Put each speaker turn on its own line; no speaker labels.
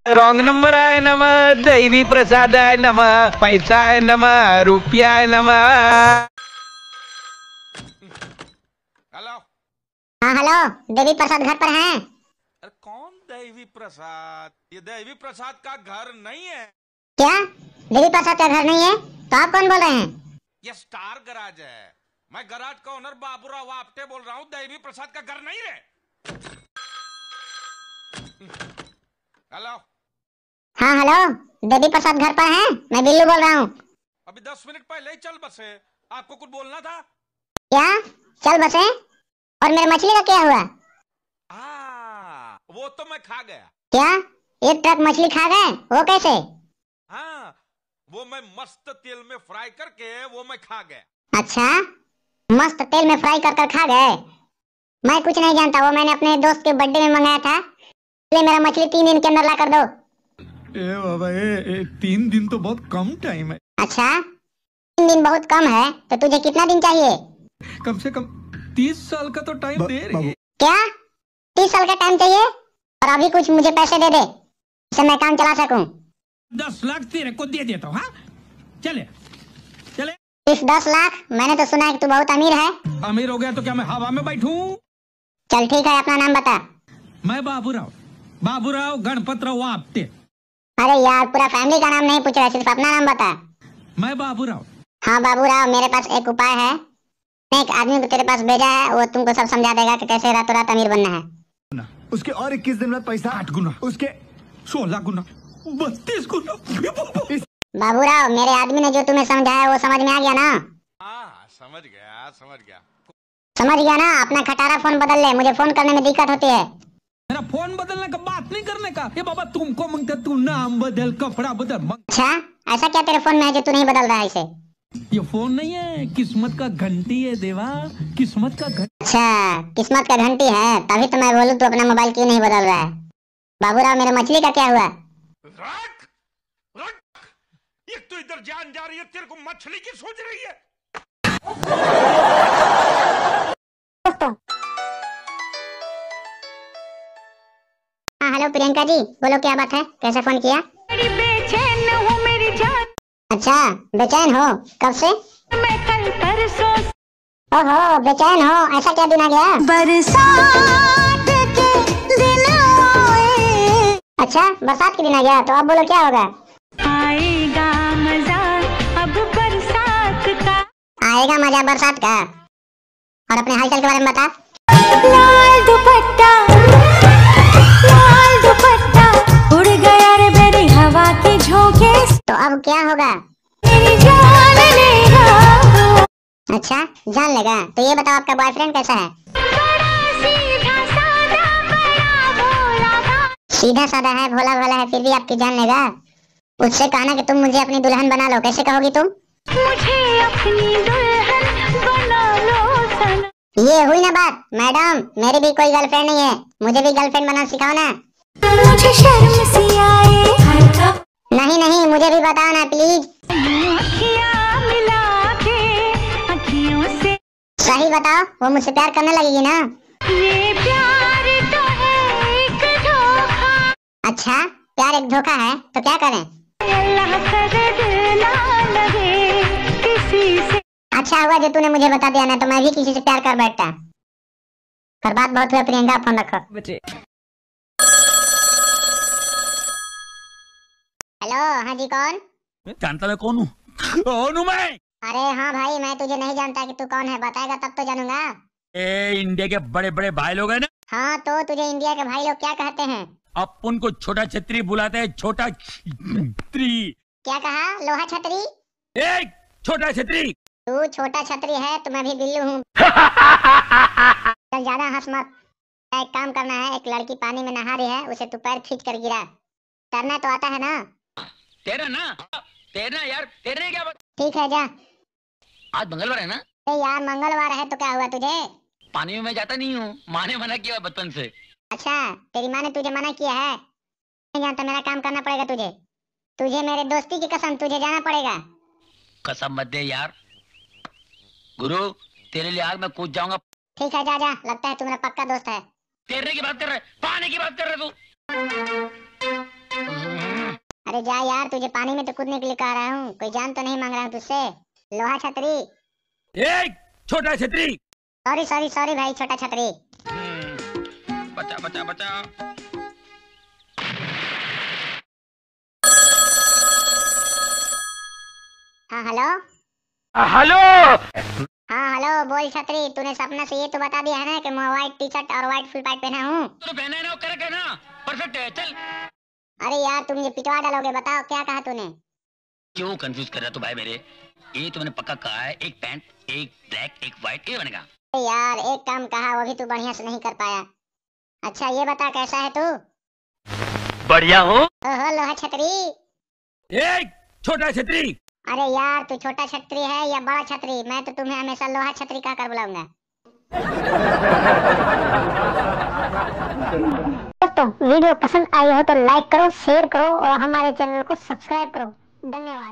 Wrong number आए नमः, दैवी प्रसाद आए नमः, पैसा है नमः, रुपया है नमः।
हेलो।
हाँ हेलो, देवी प्रसाद घर पर हैं?
अरे कौन देवी प्रसाद? ये देवी प्रसाद का घर नहीं है।
क्या देवी प्रसाद का घर नहीं है? तो आप कौन बोल रहे हैं?
ये स्टार गराज है। मैं गराज का ओनर बाबूराव आपटे बोल रहा हूँ। देवी प्रसाद का घर नहीं है। हेलो।
हाँ हेलो, देवी प्रसाद घर पर हैं? मैं बिल्लू बोल रहा हूँ।
अभी 10 मिनट पहले ही चल बसे। आपको कुछ बोलना था?
क्या चल बसे? और मेरे मछली का क्या हुआ?
वो तो मैं खा गया।
क्या एक ट्रक मछली खा गए? वो कैसे?
हाँ, वो मैं मस्त तेल में फ्राई करके वो मैं खा गया।
अच्छा, मस्त तेल में फ्राई कर खा गए? मैं कुछ नहीं जानता, वो मैंने अपने दोस्त के बर्थडे में मंगाया था। इसलिए मेरा मछली 3 दिन के अंदर ला कर दो।
ए बाबा, 3 दिन तो बहुत कम टाइम है।
अच्छा, 3 दिन बहुत कम है तो तुझे कितना दिन चाहिए?
कम से कम 30 साल का तो टाइम दे रही है।
क्या 30 साल का टाइम चाहिए? और अभी कुछ मुझे पैसे दे दे, इससे मैं काम चला सकूं।
10 लाख तेरे को दे देता हूँ। हाँ चले चले।
इस 10 लाख? मैंने तो सुना है कि तू बहुत अमीर है।
अमीर हो गया तो क्या मैं हवा में बैठूं?
चल ठीक है, अपना नाम बता।
मैं बाबूराव गणपतराव आपटे।
अरे यार, पूरा फैमिली का नाम नहीं पूछ रहा, सिर्फ अपना नाम बता।
मैं बाबूराव।
हाँ बाबूराव, मेरे पास एक उपाय है। एक आदमी को तेरे पास भेजा है, वो तुमको सब समझा देगा कि कैसे रातों रात अमीर बनना है।
उसके और 21 दिन में पैसा
8 गुना,
उसके
16 गुना, 32 गुना।
बाबूराव, मेरे आदमी ने जो तुम्हें समझाया वो समझ में आ गया ना?
हाँ, समझ गया।
समझ गया ना? अपना खटारा फोन बदल ले, मुझे फोन करने में दिक्कत होती है।
मेरा फोन बदलने का बात नहीं करने का। ये बाबा तुमको मांगता, तू नाम बदल, कपड़ा बदल।
अच्छा, ऐसा क्या तेरे फोन में है जो तू नहीं बदल रहा है इसे?
ये फोन नहीं है, किस्मत का घंटी है देवा, किस्मत का घंटी।
अच्छा, किस्मत का घंटी है, तभी तो मैं बोलूं तू अपना मोबाइल क्यों नहीं बदल रहा है। बाबूराव, मेरे मछली का क्या हुआ?
रख रख, एक तो इधर जान जा रही है, तेरे को मछली की सोच रही है।
हाँ हेलो प्रियंका जी, बोलो क्या बात है, कैसे फोन किया?
बेचैन हूँ मेरी जान।
अच्छा, बेचैन हो? कब से?
मैं कल परसों।
ओहो, बेचैन हो, ऐसा क्या दिन आ गया?
बरसात के दिन आए।
अच्छा, बरसात के दिन आ गया, तो अब बोलो क्या होगा?
आएगा मजा अब बरसात का।
आएगा मजा बरसात का। और अपने हालचाल के बारे में बता।
लाल दुपट्टा उड़ गया रे मेरी हवा के झोंके।
तो अब क्या होगा?
मेरी जान लेगा।
अच्छा, जान लेगा। तो ये बताओ, आपका बॉयफ्रेंड कैसा है?
सीधा साधा बड़ा भोला था।
सीधा साधा है, भोला भाला है, फिर भी आपकी जान लेगा? उससे कहना कि तुम मुझे अपनी दुल्हन बना लो। कैसे कहोगी तुम?
मुझे अपनी दुल्हन बना लो सनम।
ये हुई ना बात। मैडम, मेरी भी कोई गर्लफ्रेंड नहीं है, मुझे भी गर्लफ्रेंड बनाना सिखाओ ना।
मुझे शर्म सी आए।
नहीं, मुझे भी बताओ ना प्लीज।
अखियाँ मिला के अखियों से।
सही बताओ, वो मुझसे प्यार करने लगेगी ना?
ये प्यार तो है एक धोखा।
अच्छा, प्यार एक धोखा है, तो क्या करें?
अल्लाह करे दिल ना लगे किसी से।
अच्छा हुआ जो तूने मुझे बता दिया ना, तो मैं भी किसी से प्यार कर बैठता। पर बात बहुत हुआ प्रियंका, फोन रखो। हेलो, हाँ जी, कौन?
जानता मैं कौन हूँ? कौन हूँ मैं?
अरे हाँ भाई, मैं तुझे नहीं जानता कि तू कौन है, बताएगा तब तो जानूंगा।
इंडिया के बड़े बड़े भाई लोग हैं ना।
हाँ, तो तुझे इंडिया के भाई लोग क्या कहते हैं?
अपन को छोटा छतरी बुलाते हैं। छोटा छतरी।
क्या कहा? लोहा छतरी?
एक छोटा छतरी।
तू छोटा छतरी है तो मैं भी बिल्लू हूँ। चल ज्यादा हंस मत। एक काम करना है, एक लड़की पानी में नहा रही है, उसे तू पैर खींच कर गिरा। तैरना तो आता है ना?
तेरना यार, तेरने क्या बात?
ठीक है, जा।
आज मंगलवार है ना?
यार मंगलवार है तो क्या हुआ तुझे?
पानी में मैं जाता नहीं हूँ, माँ ने मना किया बचपन से।
अच्छा, तेरी माँ ने तुझे मना किया है? नहीं जानता, मेरा काम करना पड़ेगा तुझे मेरे दोस्ती की कसम, तुझे जाना पड़ेगा।
कसम मत दे यार। गुरु, तेरे लिए आज मैं कूद जाऊंगा।
ठीक है, जा, लगता है तू मेरा पक्का दोस्त है।
तैरने की बात कर रहे, पानी की बात कर रहे तू।
अरे जा यार, तुझे पानी में तो कूदने के लिए कह रहा हूँ, कोई जान तो नहीं मांग रहा हूँ तुझसे। लोहा छतरी।
छोटा छतरी।
सॉरी सॉरी सॉरी भाई, छोटा छतरी।
बचा बचा बचा।
हाँ हेलो।
हेलो।
हाँ हेलो, बोल छतरी। तूने सपना से ये तो बता दिया है ना कि मैं व्हाइट टी शर्ट और व्हाइट फुल पैंट पहना हूँ।
तो पहना है ना, करेक्ट है ना, परफेक्ट है, चल।
अरे यार, तुम मुझे पिटवा डालोगे, बताओ क्या कहा तूने।
क्यों कंफ्यूज कर रहा तू भाई मेरे? ये तो मैंने पक्का कहा है, एक पैंट, एक ब्लैक, एक व्हाइट, ये बनेगा।
अरे यार, एक काम कहा वो भी तू बढ़िया से नहीं कर पाया। अच्छा ये बता, कैसा है तू?
बढ़िया हूँ।
ओहो लोहा छतरी।
छोटा छतरी।
अरे यार, तू छोटा छतरी है या बड़ा छतरी, मैं तो तुम्हें हमेशा लोहा छतरी कहकर बुलाऊंगा। दोस्तों, वीडियो पसंद आई हो तो लाइक करो, शेयर करो और हमारे चैनल को सब्सक्राइब करो। धन्यवाद।